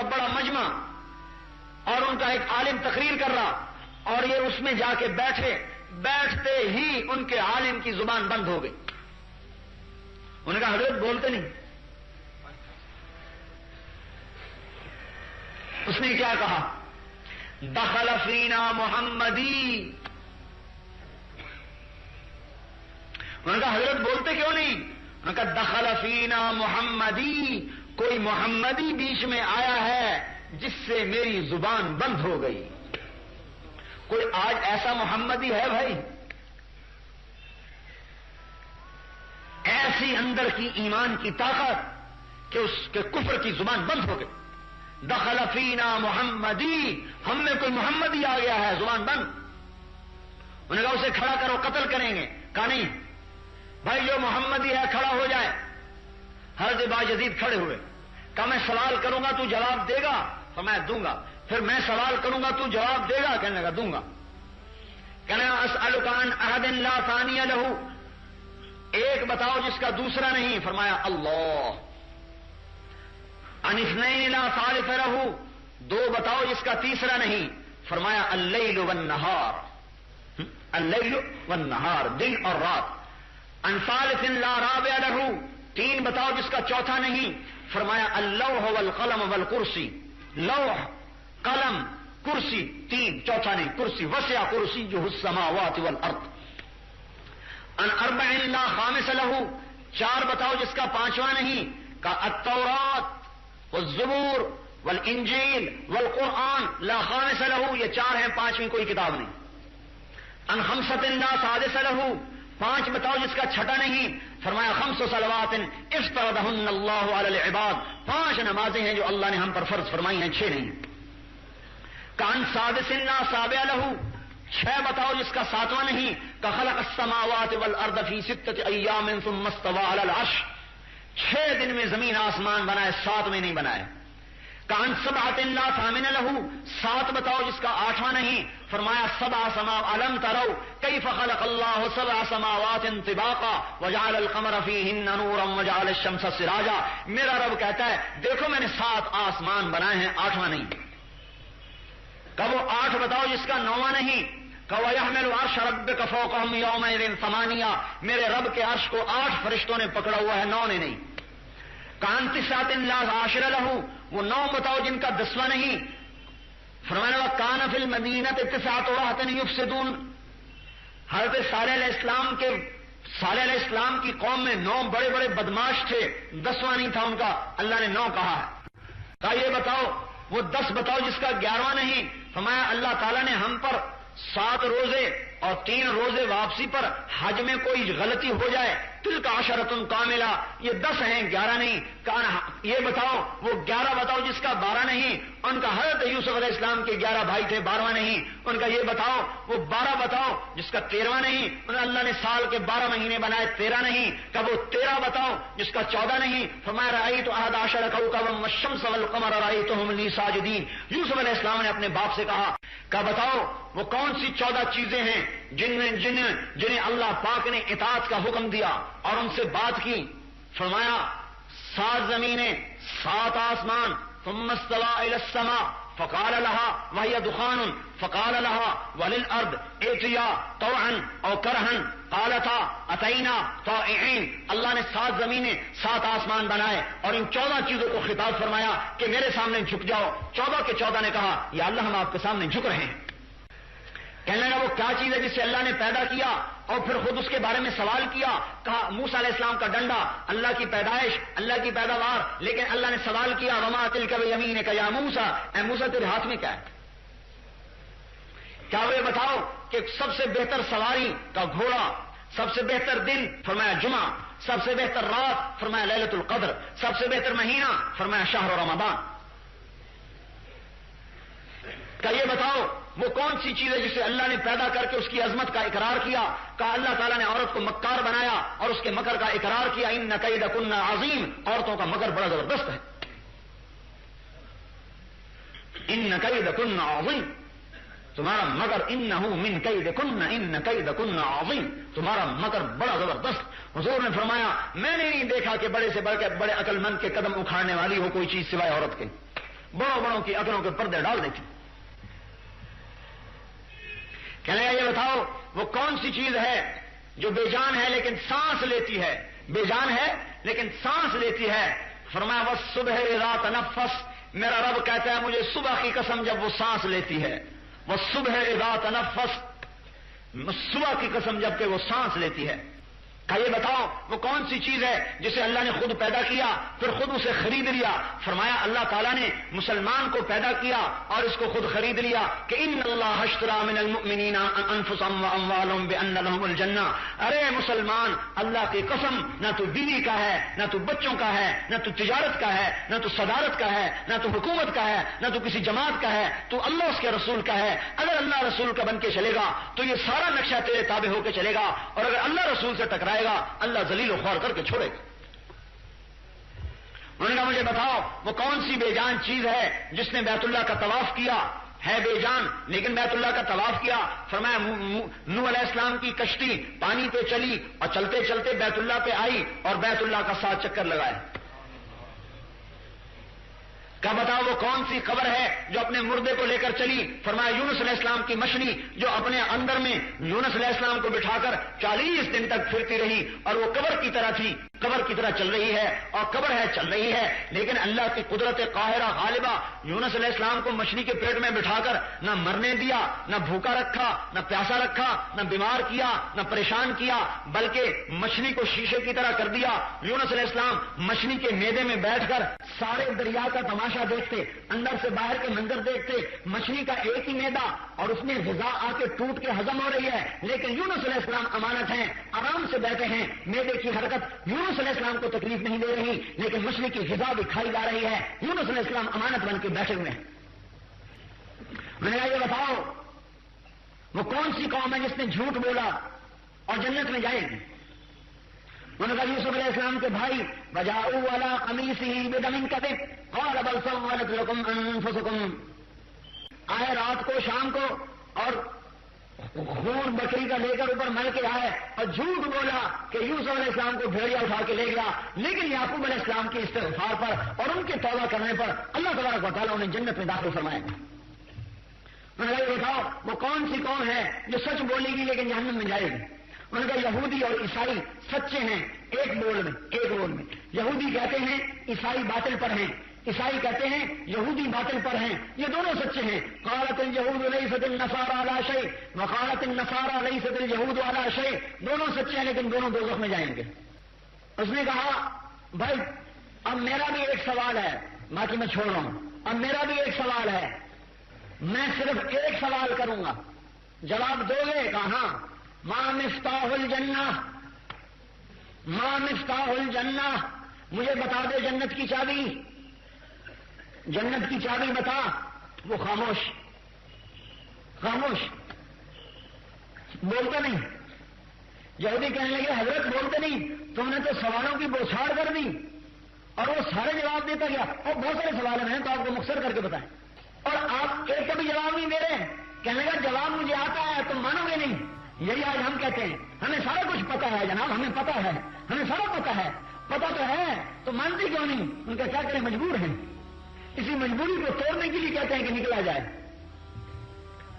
کا بڑا مجمع اور ان کا ایک عالم تقریر کر رہا، اور یہ اس میں جا کے بیٹھتے ہی ان کے عالم کی زبان بند ہو گئی. انہوں نے کہا حضرت بولتے نہیں. اس نے کیا کہا؟ دخل فینا محمدی. انہوں نے کہا حضرت بولتے کیوں نہیں؟ انہوں نے کہا دخل فینا محمدی، کوئی محمدی بیچ میں آیا ہے جس سے میری زبان بند ہو گئی. کوئی آج ایسا محمدی ہے بھائی؟ ایسی اندر کی ایمان کی طاقت کہ اس کے کفر کی زبان بند ہو گئی. دخل فینا محمدی، ہم میں کوئی محمدی آ گیا ہے، زبان بند. انہوں نے کہا اسے کھڑا کرو، قتل کریں گے. کہا نہیں بھائی، جو محمدی ہے کھڑا ہو جائے. حضرت باجزید کھڑے ہوئے. کہا میں سوال کروں گا تو جواب دے گا؟ تو میں دوں گا. پھر میں سوال کروں گا تو جواب دے گا؟ کہنے لگا دوں گا. کہنے لگا اسألک عن احد لا ثانی لہ، ایک بتاؤ جس کا دوسرا نہیں. فرمایا اللہ. عن اثنین لا ثالث لہ، دو بتاؤ جس کا تیسرا نہیں. فرمایا اللیل والنہار، اللیل والنہار، دن اور رات. عن ثالث لا رابع لہ، تین بتاؤ جس کا چوتھا نہیں. فرمایا اللوح والقلم والکرسی، لوح، قلم، کرسی، تین، چوتھا نہیں. کرسی، وسع کرسیہ السماوات والارض. ان اربع لا خامس لہ، چار بتاؤ جس کا پانچواں نہیں. کا التورات والزبور والانجیل والقرآن لا خامس لہ، یہ چار ہیں، پانچویں کوئی کتاب نہیں. ان خمسۃ لا سادس لہ، پانچ بتاؤ جس کا چھٹا نہیں. فرمایا خمس صلوات افترضہن اللہ علی العباد، پانچ نمازیں ہیں جو اللہ نے ہم پر فرض فرمائی ہیں، چھ نہیں. کان سادس لا سابع لہ، چھ بتاؤ جس کا ساتواں نہیں. کہ خلق السماوات والارض فی ستۃ ایام ثم استوى علی العرش، 6 دن میں زمین آسمان بنائے، 7 میں نہیں بنائے. کان سبعۃ لا ثامن لہ، 7 بتاؤ جس کا 8واں نہیں. فرمایا سبع سماوات الم تروا کیف خلق اللہ 7 سماوات طباقا وجعل القمر فیہن نورا وجعل الشمس سراجا. میرا رب کہتا ہے دیکھو میں نے 7 آسمان بنائے ہیں، 8واں نہیں. کہ وہ 8 بتاؤ جس کا 9واں نہیں. کہ وَيَحْمِلُ عَرْشَ رَبِّكَ فَوْقَهُمْ يَوْمَئِذٍ ثَمَانِيَةٌ، میرے رب کے عرش کو 8 فرشتوں نے پکڑا ہوا ہے، 9 نے نہیں. کان تسعۃ لا عاشر لہ، وہ 9 بتاؤ جن کا 10واں نہیں. فرمایا وَكَانَ فِي الْمَدِينَةِ تِسْعَةُ رَهْطٍ يُفْسِدُونَ، حضرت صالح علیہ السلام کی قوم میں 9 بڑے بڑے بدماش تھے، 10واں نہیں تھا ان کا. اللہ نے 9 کہا ہے. کہا یہ بتاؤ وہ 10 بتاؤ جس کا 11واں نہیں. فرمایا اللہ تعالیٰ نے ہم پر 7 روزے اور 3 روزے واپسی پر حج میں کوئی غلطی ہو جائے، تلک عشرۃ کاملہ، یہ 10 ہیں، 11 نہیں. کہا یہ بتاؤ وہ 11 بتاؤ جس کا 12 نہیں. ان کا حضرت یوسف علیہ السلام کے 11 بھائی تھے، 12واں نہیں. ان کا یہ بتاؤ وہ 12 بتاؤ جس کا 13واں نہیں. اللہ نے سال کے 12 مہینے بنائے، 13 نہیں. کہ وہ 13 بتاؤ جس کا 14 نہیں. فرمایا رأیت احد عشر کوكبا والشمس والقمر رأیتهم لی ساجدین. یوسف علیہ السلام نے اپنے باپ سے کہا کہ بتاؤ وہ کون سی 14 چیزیں ہیں جنہیں اللہ پاک نے اطاعت کا حکم دیا اور ان سے بات کی. فرمایا 7 زمینیں، 7 آسمان. ثم استوى الى السماء فقال لها وهي دخان فقال لها وللارض ائتيا طوعا او كرها قالتا اتينا طائعين. اللہ نے 7 زمینیں، 7 آسمان بنائے اور ان 14 چیزوں کو خطاب فرمایا کہ میرے سامنے جھک جاؤ. 14 کے 14 نے کہا یا اللہ ہم آپ کے سامنے جھک رہے ہیں. کہنے لگا وہ کیا چیز ہے جس سے اللہ نے پیدا کیا، اور پھر خود اس کے بارے میں سوال کیا. کہا موسیٰ علیہ السلام کا ڈنڈا، اللہ کی پیدائش، اللہ کی پیداوار. لیکن اللہ نے سوال کیا وما تلک بیمینک یا موسیٰ، اے موسیٰ تیرے ہاتھ میں کیا ہے؟ کیا وہ یہ بتاؤ کہ سب سے بہتر سواری کا گھوڑا، سب سے بہتر دن فرمایا جمعہ، سب سے بہتر رات فرمایا لیلۃ القدر، سب سے بہتر مہینہ فرمایا شہر رمضان. کیا یہ بتاؤ وہ کون سی چیز ہے جسے اللہ نے پیدا کر کے اس کی عظمت کا اقرار کیا. کہا اللہ تعالیٰ نے عورت کو مکار بنایا اور اس کے مکر کا اقرار کیا. ان کیدکن عظیم، عورتوں کا مکر بڑا زبردست ہے. ان کیدکن عظیم، تمہارا مکر انہ من کیدکن، ان کیدکن عظیم، تمہارا مکر بڑا زبردست. حضور نے فرمایا میں نے نہیں دیکھا کہ بڑے سے بڑھ کے بڑے عقل مند کے قدم اکھاڑنے والی ہو کوئی چیز سوائے عورت کے. بڑوں بڑوں کی عقلوں کے پردے ڈال دیتی. کہنے لگا یہ بتاؤ وہ کون سی چیز ہے جو بے جان ہے لیکن سانس لیتی ہے, بے جان ہے لیکن سانس لیتی ہے. فرمایا والصبح اذا تنفس, میرا رب کہتا ہے مجھے صبح کی قسم جب وہ سانس لیتی ہے, والصبح اذا تنفس, صبح کی قسم جب کہ وہ سانس لیتی ہے. کہ یہ بتاؤ وہ کون سی چیز ہے جسے اللہ نے خود پیدا کیا پھر خود اسے خرید لیا. فرمایا اللہ تعالیٰ نے مسلمان کو پیدا کیا اور اس کو خود خرید لیا کہ ان اللہ اشترى من المؤمنین انفسهم واموالهم بان لهم الجنہ. ارے مسلمان اللہ کی قسم, نہ تو بیوی کا ہے, نہ تو بچوں کا ہے, نہ تو تجارت کا ہے, نہ تو صدارت کا ہے, نہ تو حکومت کا ہے, نہ تو کسی جماعت کا ہے, تو اللہ اس کے رسول کا ہے. اگر اللہ رسول کا بن کے چلے گا تو یہ سارا نقشہ تیرے تابع ہو کے چلے گا, اور اگر اللہ رسول سے ٹکرائے گا اللہ ذلیل و خوار کر کے چھوڑے گا. انہوں نے کہا مجھے بتاؤ وہ کون سی بے جان چیز ہے جس نے بیت اللہ کا طواف کیا, ہے بے جان لیکن بیت اللہ کا طواف کیا. فرمایا نوح علیہ السلام کی کشتی پانی پہ چلی اور چلتے چلتے بیت اللہ پہ آئی اور بیت اللہ کا 7 چکر لگائے. کیا بتاؤ وہ کون سی قبر ہے جو اپنے مردے کو لے کر چلی. فرمایا یونس علیہ السلام کی مچھلی جو اپنے اندر میں یونس علیہ السلام کو بٹھا کر 40 دن تک پھرتی رہی اور وہ قبر کی طرح تھی, قبر کی طرح چل رہی ہے اور قبر ہے چل رہی ہے, لیکن اللہ کی قدرت قاہرہ غالبہ یونس علیہ السلام کو مچھلی کے پیٹ میں بٹھا کر نہ مرنے دیا, نہ بھوکا رکھا, نہ پیاسا رکھا, نہ بیمار کیا, نہ پریشان کیا, بلکہ مچھلی کو شیشے کی طرح کر دیا. یونس علیہ السلام مچھلی کے میدے میں بیٹھ کر سارے دریا کا تماشا دیکھتے, اندر سے باہر کے منظر دیکھتے. مچھلی کا ایک ہی میدا اور اس میں غذا آ کے ٹوٹ کے ہضم ہو رہی ہے, لیکن یونس علیہ السلام امانت ہیں, آرام سے بیٹھے ہیں. میدے کی حرکت یونس علیہ السلام کو تکلیف نہیں دے رہی, لیکن مچھلی کی غذا بھی کھائی جا رہی ہے. یونس علیہ السلام امانت بن کے بیٹھے ہوئے ہیں. میں نے کہا یہ بتاؤ وہ کون سی قوم ہے جس نے جھوٹ بولا اور جنت میں جائے گی. انہوں نے کہا یوسف علیہ السلام کے بھائی وجاؤوا علی قمیصہ بدم کذب قال بل سولت لکم انفسکم, آئے رات کو شام کو اور خون بکری کا لے کر اوپر مل کے آئے اور جھوٹ بولا کہ یوسف علیہ السلام کو بھیڑیا اٹھا کے لے گیا, لیکن یعقوب علیہ السلام کے استغفار پر اور ان کے توبہ کرنے پر اللہ تبارک و تعالیٰ انہیں جنت میں داخل فرمائے. انہوں نے کہا یہ بتاؤ وہ کون سی قوم ہے جو سچ بولے گی لیکن جہنم میں جائے گی. انہوں نے کہا یہودی اور عیسائی سچے ہیں ایک بول میں. یہودی کہتے ہیں عیسائی باطل پر ہیں, عیسائی کہتے ہیں یہودی باطل پر ہیں, یہ دونوں سچے ہیں. قالت اليهود ليست النصارى على شيء وقالت النصارى ليست اليهود على شيء, دونوں سچے ہیں لیکن دونوں دوزخ میں جائیں گے. اس نے کہا بھائی اب میرا بھی ایک سوال ہے, باقی میں چھوڑ رہا ہوں. اب میرا بھی ایک سوال ہے, میں صرف ایک سوال کروں گا, جواب دو گے؟ کہا ہاں. ما مفتاح الجنہ, ما مفتاح الجنہ, مجھے بتا دے جنت کی چابی, جنت کی چابی بتا. وہ خاموش, خاموش, بولتے نہیں. یہودی کہنے لگے حضرت بولتے نہیں, تم نے تو سوالوں کی بوچھاڑ کر دی. اور وہ سارے جواب دیتا گیا, اور بہت سارے سوال ہیں تو آپ کو مختصر کر کے بتائیں, اور آپ ایک کا بھی جواب نہیں دے رہے. کہنے لگا جواب مجھے آتا ہے, تم مانو گے نہیں. یہی آج ہم کہتے ہیں ہمیں سارا کچھ پتا ہے جناب, ہمیں پتا ہے, ہمیں سارا پتا ہے. پتا تو ہے تو مانتے کیوں نہیں؟ ان کا کیا کریں, مجبور ہیں. اسی مجبوری کو توڑنے کے لیے کہتے ہیں کہ نکلا جائے.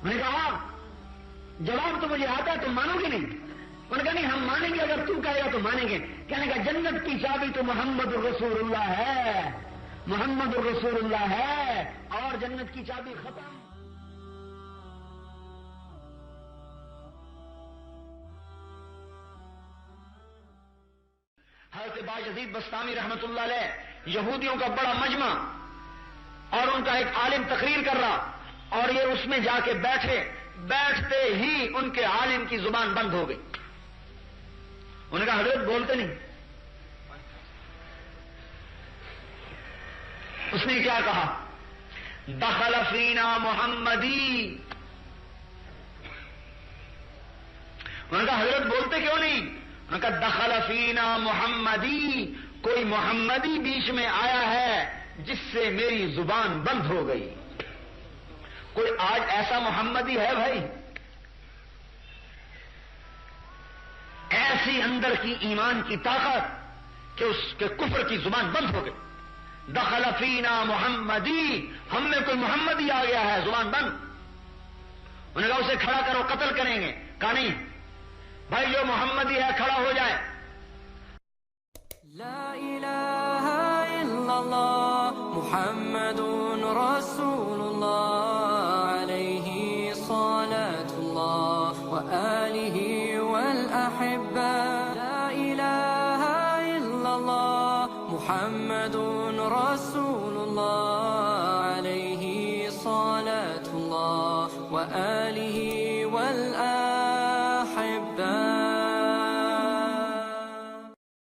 میں نے کہا جواب تو مجھے آتا ہے, تم مانو گے نہیں؟ انہوں نے کہا نہیں ہم مانیں گے, اگر تو کہے گا تو مانیں گے. کہنے کا جنت کی چابی تو محمد الرسول اللہ ہے, محمد الرسول اللہ ہے, اور جنت کی چابی ختم. حضرت باجزید بستامی رحمت اللہ علیہ یہودیوں کا بڑا مجمع اور ان کا ایک عالم تقریر کر رہا, اور یہ اس میں جا کے بیٹھے, بیٹھتے ہی ان کے عالم کی زبان بند ہو گئی. انہوں نے کہا حضرت بولتے نہیں. اس نے کیا کہا, دخل فینا محمدی. انہوں نے کہا حضرت بولتے کیوں نہیں؟ انہوں نے کہا دخل فینا محمدی, کوئی محمدی بیچ میں آیا ہے جس سے میری زبان بند ہو گئی. کوئی آج ایسا محمدی ہے بھائی؟ ایسی اندر کی ایمان کی طاقت کہ اس کے کفر کی زبان بند ہو گئی. دخل فینا محمدی، ہم میں کوئی محمدی آ گیا ہے، زبان بند۔ انہوں نے کہا اسے کھڑا کرو، قتل کریں گے۔ کہا نہیں بھائی، جو محمدی ہے کھڑا ہو جائے۔ لا الہ الا اللہ محمد رسول اللہ علیہ صلاة اللہ وآلہ والأحبہ۔ لا الہ الا اللہ محمد رسول اللہ علیہ صلاة اللہ وآلہ